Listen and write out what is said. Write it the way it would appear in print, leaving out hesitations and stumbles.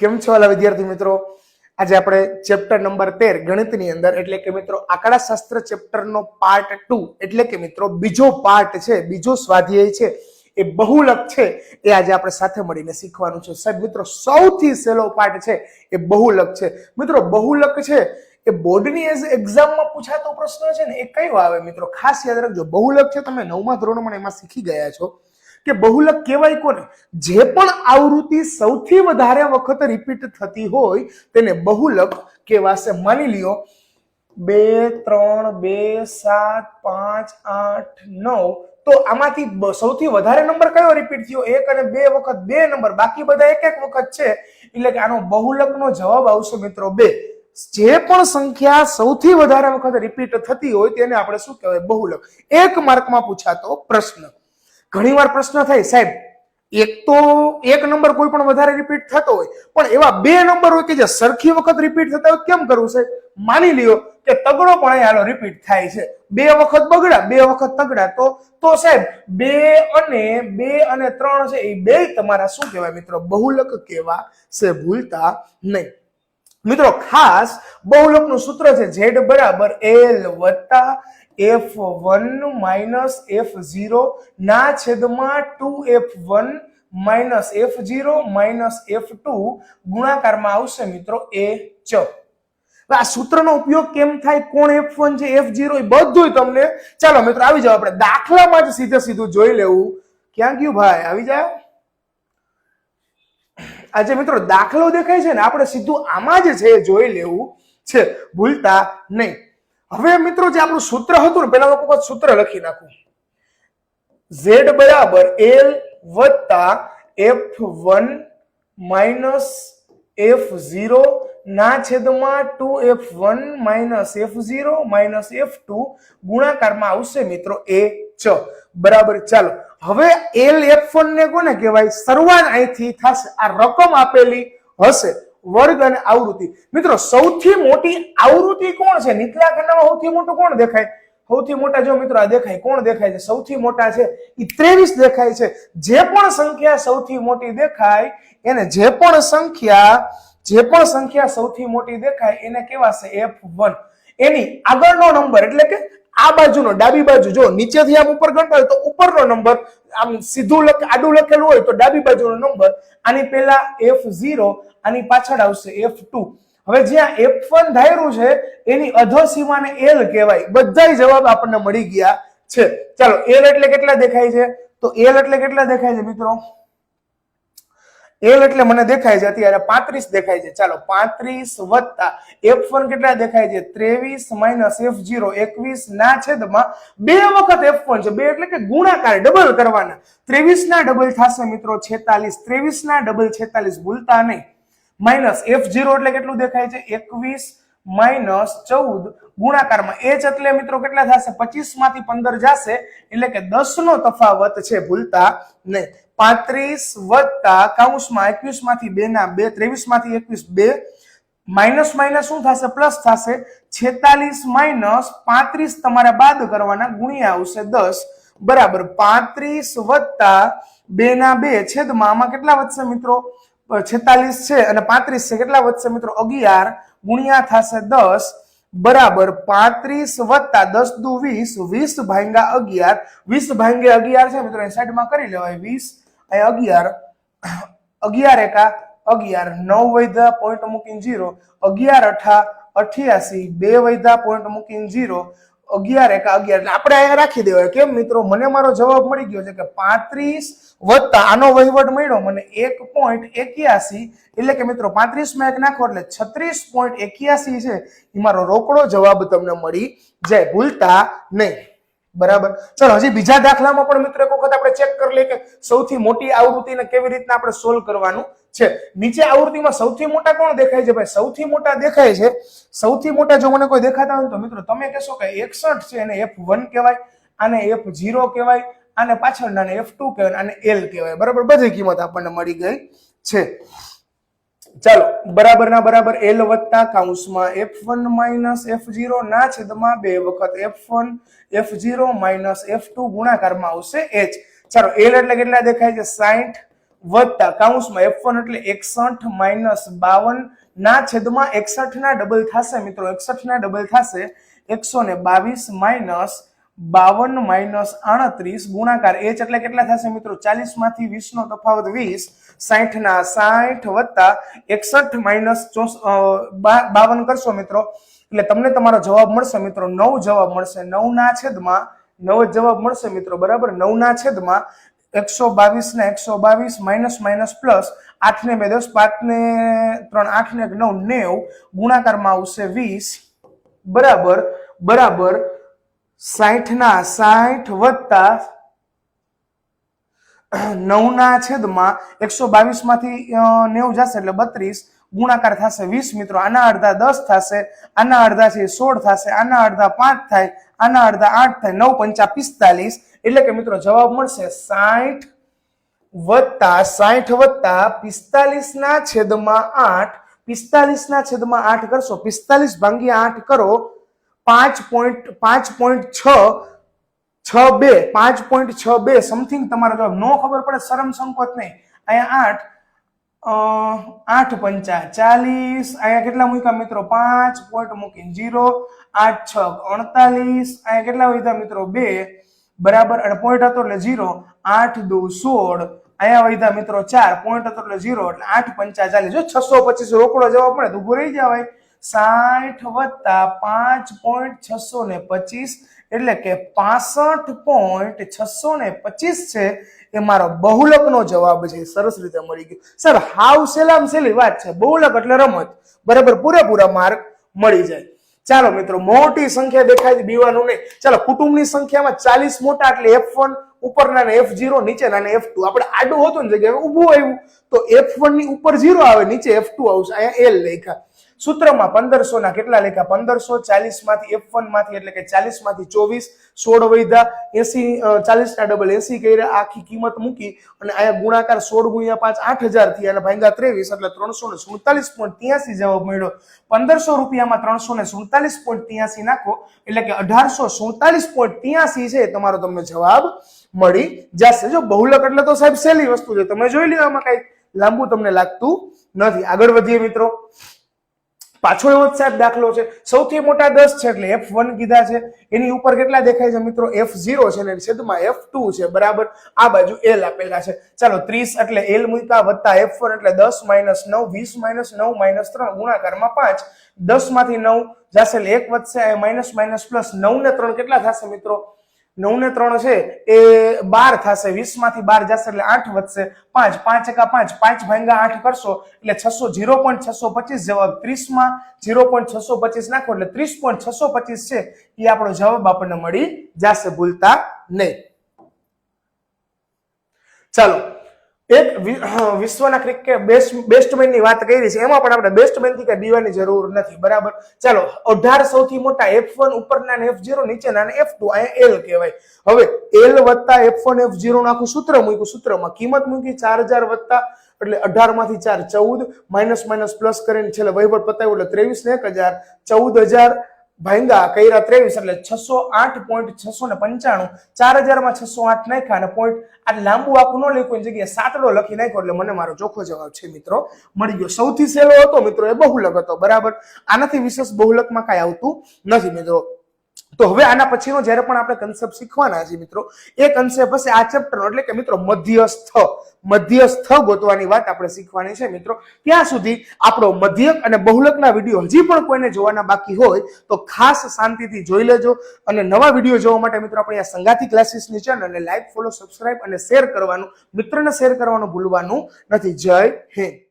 કેમ છો વાલા વિદ્યાર્થી મિત્રો? આજે આપણે ચેપ્ટર નંબર 13 ગણિતની અંદર એટલે કે મિત્રો આંકડાશાસ્ત્ર ચેપ્ટરનો પાર્ટ 2 એટલે કે મિત્રો બીજો પાર્ટ છે, બીજો સ્વાધ્યાય છે, એ બહુલક છે, એ આજે આપણે સાથે મળીને શીખવાનું છે. સાહેબ મિત્રો સૌથી સહેલો પાર્ટ છે એ બહુલક છે. મિત્રો બહુલક છે એ બોર્ડની એક્ઝામમાં પૂછાતો પ્રશ્ન છે ને એ કયો આવે મિત્રો? ખાસ યાદ રાખજો. બહુલક છે તમે 9મા ધોરણમાં એમાં શીખી ગયા છો કે બહુલક કહેવાય કોને? જે પણ આવૃત્તિ સૌથી વધારે વખત રિપીટ થતી હોય તેને બહુલક કહેવાશે. માની લ્યો 2 3 2 7 5 8 9 તો આમાંથી સૌથી વધારે નંબર કયો રિપીટ થયો? 1 અને 2 વખત 2 નંબર, બાકી બધા એક એક વખત છે, એટલે કે આનો બહુલકનો જવાબ આવશે મિત્રો 2. જે પણ સંખ્યા સૌથી વધારે વખત રિપીટ થતી હોય તેને આપણે શું કહેવાય? બહુલક. 1 માર્કમાં પૂછાતો પ્રશ્ન. ઘણીવાર પ્રશ્ન થાય સાહેબ એક નંબર કોઈ પણ વધારે રિપીટ થતો હોય પણ એવા 2 નંબર હોય કે જે સરખી વખત રિપીટ થતા હોય, કેમ કરવું સાહેબ? માની લ્યો કે તગડો પણ અહીંયા હાલો રિપીટ થાય છે, 2 વખત બગડા 2 વખત તગડા, તો સાહેબ 2 અને 3 છે એ બે તમારા શું કહેવાય મિત્રો? બહુલક કહેવાશે. ભૂલતા નહીં મિત્રો. ખાસ બહુલકનું સૂત્ર છે Z બરાબર L વત્તા F1 માઇનસ F0 ના છેદમાં 2F1 minus F0 minus F2 ગુણાકારમાં આવશે મિત્રો H. આ સૂત્રનો ઉપયોગ કેમ થાય, કોણ F1 છે F0 એ બધું તમને ચાલો મિત્રો આવી જાવ. આપણે દાખલામાં જ સીધું જોઈ લેવું. ક્યાં ગયું ભાઈ? આવી જાવ. આજે મિત્રો દાખલો દેખાય છે ને, આપણે સીધું આમાં જ છે જોઈ લેવું છે. ભૂલતા નહીં. હવે મિત્રો જે આપણું સૂત્ર હતું ને, પેલા લોકો સૂત્ર લખી નાખું. Z બરાબર L વત્તા F1 માઇનસ F0 ના છેદમાં 2F1 minus F0 minus F2 ગુણાકારમાં આવશે મિત્રો H બરાબર. ચાલો હવે L F1 ને કોને કહેવાય? શરૂઆત અહીંથી થશે. આ રકમ આપેલી હશે, વર્ગ અને આવૃત્તિ. મિત્રો સૌથી મોટી આવૃત્તિ કોણ છે? નીચલા ખાનામાં સૌથી મોટું કોણ દેખાય? સૌથી મોટા જો મિત્રો આ દેખાય. કોણ દેખાય છે? સૌથી મોટા છે એ 23 દેખાય છે. જે પણ સંખ્યા સૌથી મોટી દેખાય એને જે પણ સંખ્યા સૌથી મોટી દેખાય એને કહેવાશે F1. એની આગળનો નંબર એટલે કે આ બાજુનો, ડાબી બાજુ, જો નીચેથી આમ ઉપર ગણતા હોય તો ઉપરનો નંબર, આમ સીધું આડું લખેલું હોય તો ડાબી બાજુનો નંબર. આની પહેલા F0, આની પાછળ આવશે F2. હવે જ્યાં F1 ધાર્યું છે એની અધોસીમાને L કહેવાય. બધાય જવાબ આપણને મળી ગયા છે. ચાલો L એટલે કેટલા દેખાય છે? તો L એટલે કેટલા દેખાય છે મિત્રો? L એટલે મને દેખાય છે અત્યારે 35 દેખાય છે. ચાલો 35 વત્તા F1 કેટલા દેખાય છે? 23 માઇનસ F0 21 ના છેદમાં 2 વખત F1 છે. 2 એટલે કે ગુણાકાર, ડબલ કરવાના. 23 ના ડબલ થશે મિત્રો 46. 23 ના ડબલ 46. ભૂલતા નહીં. માઇનસ F0 એટલે કેટલું દેખાય છે? 21 માઇનસ 14 ગુણાકારમાં H એટલે મિત્રો કેટલા થશે? 25 માંથી 15 જશે એટલે કે 10 નો તફાવત છે. ભૂલતા નહીં. 35 વત્તા કૌંસમાં 21 માંથી 2 ના 2, 23 માંથી 21 2, માઇનસ માઇનસ શું થશે? પ્લસ થશે. 46 માઇનસ 35 તમારે બાદ કરવાના, ગુણ્યા આવશે 10 બરાબર. 35 વત્તા 2 ના 2 છેદમાં આમાં કેટલા વધશે મિત્રો? 46 છે અને 35 છે, કેટલા વધશે મિત્રો? 11 ગુણ્યા થશે 10 બરાબર. 35 વત્તા 10 દુ 20, 20 ભાગ્યા 11, 20 ભાગ્યા 11 છે મિત્રો, સાઈડમાં કરી લેવાય. 20 11 11 એકા 11, 9 વૈધા પોઈન્ટ મૂકીને 0, 11 અઠા 88, 2 વૈધા પોઈન્ટ મૂકીને 0, 11 એકા 11. એટલે આપણે અહીંયા રાખી દેવાય. કેમ મિત્રો? મને મારો જવાબ મળી ગયો છે કે 35 વત્તા આનો વહીવટ મળ્યો મને 1.81, એટલે કે મિત્રો 35 માં 1 નાખો એટલે 36.81 છે એ મારો રોકડો જવાબ તમને મળી જાય. ભૂલતા નહીં બરાબર. ચલો હજી બીજા દાખલામાં પણ મિત્રો એક વખત આપણે ચેક કરી લઈએ કે સૌથી મોટી આવૃત્તિને કેવી રીતના આપણે સોલ્વ કરવાનું છે. નીચે આવૃત્તિમાં સૌથી મોટા કોણ દેખાય છે ભાઈ? સૌથી મોટા દેખાય છે. સૌથી મોટા જો મને કોઈ દેખાતા હોય તો મિત્રો તમે કહેશો કે 61 છે, એને F1 કહેવાય, આને F0 કહેવાય, આને પાછળનાને F2 કહેવાય, આને L કહેવાય. બરાબર. બધી કિંમત આપણને મળી ગઈ છે. ચાલો બરાબર ના બરાબર L વત્તા કૌંસમાં F1 માઇનસ F0 ના છેદમાં 2 વખત F1 F0 માઇનસ F2 ગુણાકારમાં આવશે H. ચાલો L એટલે કેટલા દેખાય છે? 60 વત્તા કૌંસમાં f1 એટલે 61 માઇનસ 52 ના છેદમાં 61 ના ડબલ થશે મિત્રો, 61 ના ડબલ થશે 122 માઇનસ 52 માઇનસ 38 ગુણાકાર h એટલે કેટલા થશે મિત્રો? 40 માંથી 20 નો તફાવત 20, 60 ના 60 વત્તા 61 માઇનસ 52 કરશો મિત્રો એટલે તમને તમારો જવાબ મળશે મિત્રો 9 જવાબ મળશે. 9 ના છેદમાં 9 જવાબ મળશે મિત્રો, બરાબર. 9 ના છેદમાં 122 ને 122 માઇનસ માઇનસ પ્લસ 8 ને 2 10, 5 ને 3 8 ને 9 90 ગુણાકારમાં આવશે 20 બરાબર 60 ના 60 વત્તા 9 ના છેદમાં 122 માંથી 90 જશે એટલે 32 ગુણાકાર થશે 20 મિત્રો. આના અડધા 10 થશે, આના અડધા છે 16 થશે, આના અડધા 5 થાય, આના અડધા 8 થાય, 9 પંચા 45 એટલે કે મિત્રો જવાબ મળશે 60 વત્તા 45 ના છેદમાં 8. 45 ના છેદમાં 8 કરશો, 45 ભાગ્યા 8 કરો 5.62 સમથિંગ તમારો જવાબ. નો ખબર પડે શરમ સંકોચ નહીં, અહીંયા 8 પંચા 40, અહીંયા કેટલા મૂક્યા મિત્રો? 5 પોઈન્ટ મૂકીને 0, 8 6 48, અહીંયા કેટલા વધ્યા મિત્રો? 2 બરાબર, અને પોઈન્ટ હતો એટલે 0, 8 2 16, અહીંયા વધ્યા મિત્રો 4, પોઈન્ટ હતો એટલે 0 એટલે 8 પંચા 40. જો 625 રોકડો જવાબ મળે તો ઉભો રહી જવાય. 60 વત્તા 5.625 એટલે કે 65.625 છે એ મારો બહુલકનો જવાબ છે. સરસ રીતે મળી ગયું સર. હાવ સેલામ સેલી વાત છે, બહુલક એટલે રમત, બરાબર. પૂરેપૂરા માર્ક મળી જાય. ચાલો મિત્રો, મોટી સંખ્યા દેખાય બીવાનું નહીં. ચાલો, કુટુંબની સંખ્યામાં 40 મોટા એટલે f1 ઉપરના ને f0 નીચેના ને f2. આપણે આડું હતું ને જગ્યાએ ઊભું આવ્યું તો f1 ની ઉપર 0 આવે, નીચે f2 આવશે. અહીંયા l લખ્યા. સૂત્રમાં 1500 ના કેટલા લખ્યા? 1540 માંથી f1 માંથી એટલે કે 40 માંથી 24, 16 વધ્યા 80, 40 ના ડબલ 80 કર્યા, આખી કિંમત મૂકી અને અહીંયા ગુણાકાર 16 ગુણ્યા 5 8000 થી અને ભાગ્યા 23 એટલે 347.83 જવાબ મળ્યો. 1500 રૂપિયામાં 347.83 નાખો એટલે કે 1847.83 છે તમારો તમને જવાબ મળી જશે. જો બહુલક એટલે તો સાહેબ સહેલી વસ્તુ છે, તમે જોઈ લો, આમાં કઈ લાંબુ તમને લાગતું નથી. આગળ વધીએ મિત્રો. પાછો એવો જ સાહેબ દાખલો છે. સૌથી મોટા 10 છે એટલે f1 કીધા છે, એની ઉપર કેટલા દેખાય છે મિત્રો? f0 છે ને છેદમાં f2 છે, બરાબર. આ બાજુ l આપેલા છે. ચાલો, 30 એટલે l મૂક્યા વત્તા f1 એટલે 10 માઇનસ 9, 20 માઇનસ 9 માઇનસ 3 ગુણાકારમાં 5, 10 માંથી 9 જશે એટલે 1 વધશે, માઇનસ માઇનસ પ્લસ 9 ને 3 કેટલા થશે મિત્રો? 9 ને 3 છે એ 12 થશે, 20 માંથી 12 જશે એટલે 8 વધશે, 5 5 એકા 5, 5 ભાગ્યા 8 કરશો એટલે 0.625 જવાબ. 30 માં 0.625 નાખો એટલે 30.625 છે એ આપણો જવાબ આપણને મળી જશે, ભૂલતા નહીં. ચાલો, એક વિશ્વના ક્રિકેટ બેસ્ટમેન ની વાત કરી છે, એમાં પણ આપણે બેસ્ટમેન થી કઈ બીવાની જરૂર નથી, બરાબર. ચાલો, 18 સૌથી મોટા f1 ઉપરના ને f0 નીચેના ને f2, અહીંયા l કહેવાય. હવે l વત્તા f1 f0 નું આખું સૂત્ર મૂક્યું, સૂત્રમાં કિંમત મૂકી 4000 વત્તા એટલે 18 માંથી 4 14, માઇનસ માઇનસ પ્લસ કરીને છેલ્લે વહીવટ પતાવ્યો એટલે 23 ને 1000, 14000 ભાંગા કર્યા 23 એટલે 608.695. 4000 માં 608 નાખ્યા અને પોઈન્ટ આ લાંબુ આખું ન લખ્યું જગ્યાએ સાતડો લખી નાખ્યો એટલે મને મારો ચોખ્ખો જવાબ છે મિત્રો મળી ગયો. સૌથી સહેલો હતો મિત્રો એ બહુલક હતો, બરાબર. આનાથી વિશેષ બહુલકમાં કઈ આવતું નથી મિત્રો. તો હવે આના પછીનો જ્યારે પણ આપણે કન્સેપ્ટ શીખવાના છે મિત્રો, એ કન્સેપ્ટ હશે આ ચેપ્ટરનો, એટલે કે મિત્રો મધ્યસ્થ ગોતવાની વાત આપણે શીખવાની છે મિત્રો. ત્યાં સુધી આપણો મધ્યક અને બહુલકના વિડીયો હજી પણ કોઈને જોવાના બાકી હોય તો ખાસ શાંતિથી જોઈ લેજો. અને નવા વિડીયો જોવા માટે મિત્રો આપણે આ સંગાથી ક્લાસીસની ચેનલને લાઈક, ફોલો, સબસ્ક્રાઇબ અને શેર કરવાનું, મિત્રોને શેર કરવાનું ભૂલવાનું નથી. જય હિન્દ.